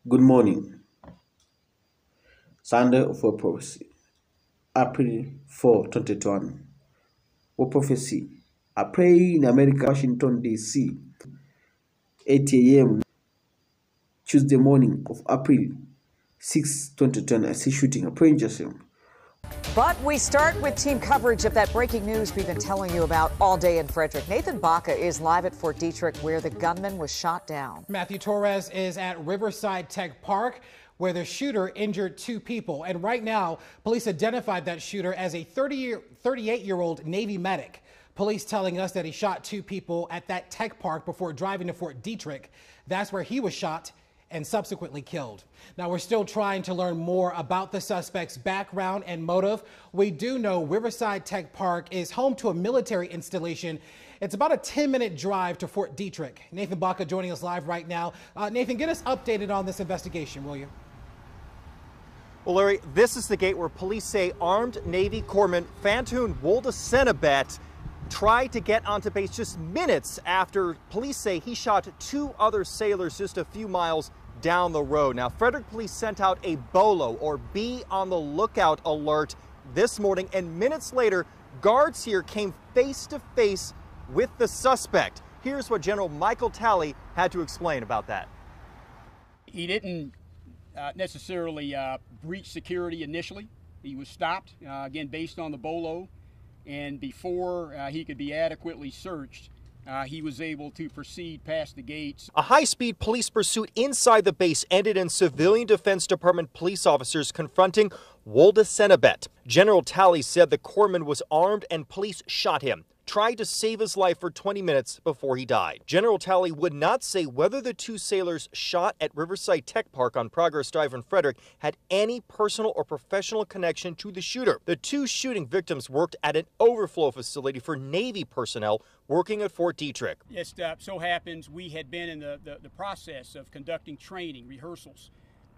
Good morning. Sunday of a prophecy, April 4, 2021. What prophecy? I pray in America, Washington, D.C., 8 a.m. Tuesday morning of April 6, 2020. I see shooting. I pray in Jerusalem. But we start with team coverage of that breaking news we've been telling you about all day in Fredetrick. Nathan Baca is live at Fort Detrick, where the gunman was shot down. Matthew Torres is at Riverside Tech Park, where the shooter injured two people. And right now, police identified that shooter as a 38-year-old Navy medic. Police telling us that he shot two people at that tech park before driving to Fort Detrick. That's where he was shot and subsequently killed. Now, we're still trying to learn more about the suspect's background and motive. We do know Riverside Tech Park is home to a military installation. It's about a 10-minute drive to Fort Detrick. Nathan Baca joining us live right now. Nathan, get us updated on this investigation, will you? Well, Larry, this is the gate where police say armed Navy Corpsman Fantoon Woldesenabet tried to get onto base just minutes after police say he shot two other sailors just a few miles down the road. Now, Fredetrick police sent out a BOLO, or be on the lookout alert, this morning, and minutes later, guards here came face to face with the suspect. Here's what General Michael Talley had to explain about that. He didn't necessarily breach security initially. He was stopped, again, based on the BOLO. And before he could be adequately searched, he was able to proceed past the gates. A high-speed police pursuit inside the base ended in Civilian Defense Department police officers confronting Woldesenabet. General Talley said the corpsman was armed and police shot him, tried to save his life for 20 minutes before he died. General Talley would not say whether the two sailors shot at Riverside Tech Park on Progress Drive in Fredetrick had any personal or professional connection to the shooter. The two shooting victims worked at an overflow facility for Navy personnel working at Fort Detrick. It so happens we had been in the process of conducting training, rehearsals,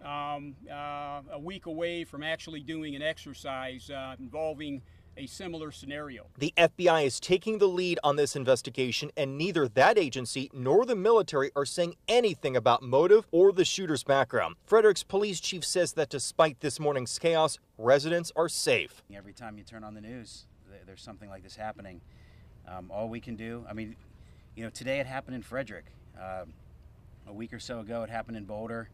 a week away from actually doing an exercise involving a similar scenario. The FBI is taking the lead on this investigation, and neither that agency nor the military are saying anything about motive or the shooter's background. Frederick's police chief says that despite this morning's chaos, residents are safe. Every time you turn on the news, there's something like this happening. All we can do, I mean, you know, today it happened in Fredetrick. A week or so ago it happened in Boulder.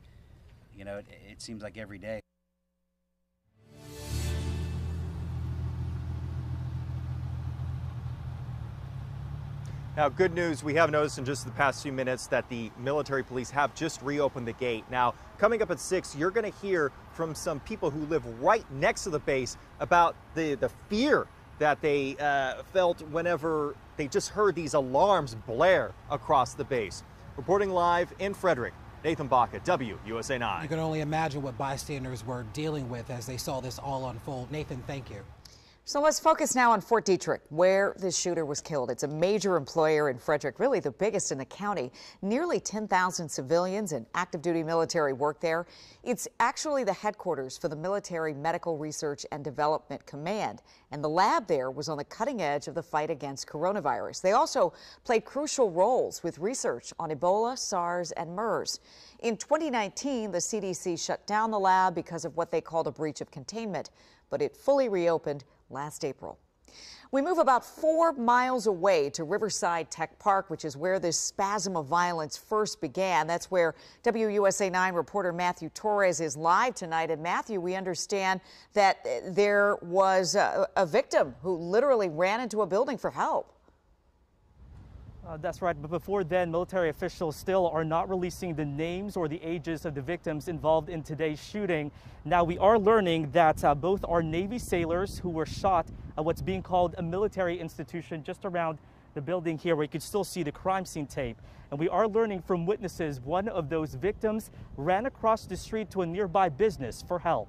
You know, it seems like every day. Now, good news, we have noticed in just the past few minutes that the military police have just reopened the gate. Now, coming up at 6, you're going to hear from some people who live right next to the base about the fear that they felt whenever they just heard these alarms blare across the base. Reporting live in Fredetrick, Nathan Baca, WUSA 9. You can only imagine what bystanders were dealing with as they saw this all unfold. Nathan, thank you. So let's focus now on Fort Detrick, where this shooter was killed. It's a major employer in Fredetrick, really the biggest in the county. Nearly 10,000 civilians and active duty military work there. It's actually the headquarters for the Military Medical Research and Development Command. And the lab there was on the cutting edge of the fight against coronavirus. They also played crucial roles with research on Ebola, SARS, and MERS. In 2019, the CDC shut down the lab because of what they called a breach of containment, but it fully reopened last April. We move about 4 miles away to Riverside Tech Park, which is where this spasm of violence first began. That's where WUSA 9 reporter Matthew Torres is live tonight. And Matthew, we understand that there was a victim who literally ran into a building for help. That's right, but before then, military officials still are not releasing the names or the ages of the victims involved in today's shooting. Now, we are learning that both are Navy sailors who were shot at what's being called a military institution just around the building here, where you can still see the crime scene tape. And we are learning from witnesses one of those victims ran across the street to a nearby business for help.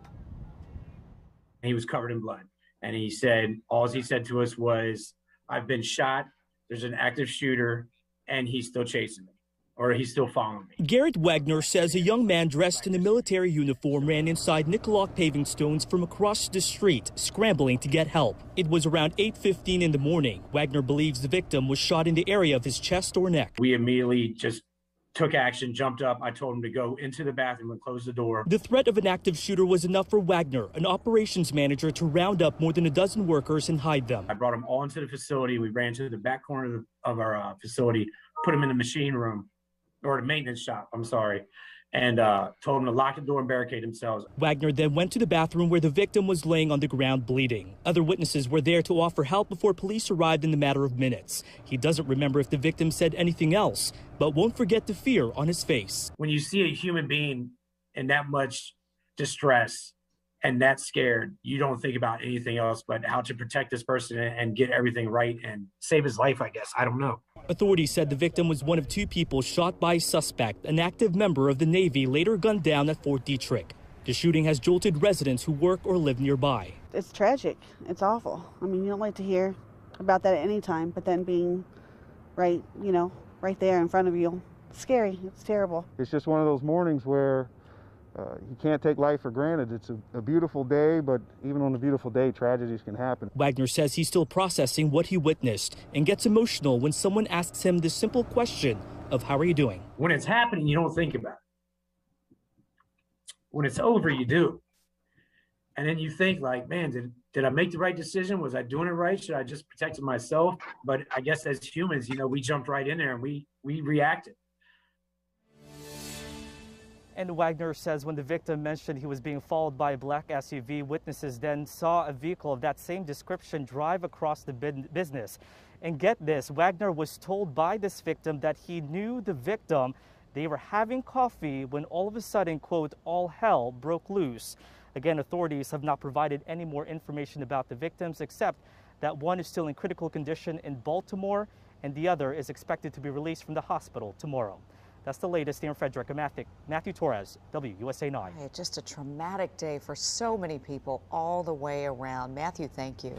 He was covered in blood, and he said, all he said to us was, "I've been shot. There's an active shooter, and he's still chasing me, or he's still following me." Garrett Wagner says a young man dressed in a military uniform ran inside Nicolak Paving Stones from across the street, scrambling to get help. It was around 8:15 in the morning. Wagner believes the victim was shot in the area of his chest or neck. We immediately just took action, jumped up. I told him to go into the bathroom and close the door. The threat of an active shooter was enough for Wagner, an operations manager, to round up more than a dozen workers and hide them. I brought them all into the facility. We ran to the back corner of our facility, put them in the machine room, or the maintenance shop, I'm sorry, and told them to lock the door and barricade themselves. Wagner then went to the bathroom where the victim was laying on the ground bleeding. Other witnesses were there to offer help before police arrived in the matter of minutes. He doesn't remember if the victim said anything else, but won't forget the fear on his face. When you see a human being in that much distress and that scared, you don't think about anything else but how to protect this person and get everything right and save his life, I guess. I don't know. Authorities said the victim was one of two people shot by a suspect, an active member of the Navy, later gunned down at Fort Detrick. The shooting has jolted residents who work or live nearby. It's tragic. It's awful. I mean, you don't like to hear about that at any time, but then being right there in front of you, it's scary. It's terrible. It's just one of those mornings where you can't take life for granted. It's a beautiful day, but even on a beautiful day, tragedies can happen. Wagner says he's still processing what he witnessed and gets emotional when someone asks him the simple question of how are you doing? When it's happening, you don't think about it. When it's over, you do. And then you think like, man, did I make the right decision? Was I doing it right? Should I just protect myself? But I guess as humans, we jumped right in there and we reacted. And Wagner says when the victim mentioned he was being followed by a black SUV, witnesses then saw a vehicle of that same description drive across the business. And get this, Wagner was told by this victim that he knew the victim. They were having coffee when all of a sudden, quote, all hell broke loose. Again, authorities have not provided any more information about the victims, except that one is still in critical condition in Baltimore and the other is expected to be released from the hospital tomorrow. That's the latest here in Frederick. Matthew Torres, WUSA 9. Just a traumatic day for so many people all the way around. Matthew, thank you.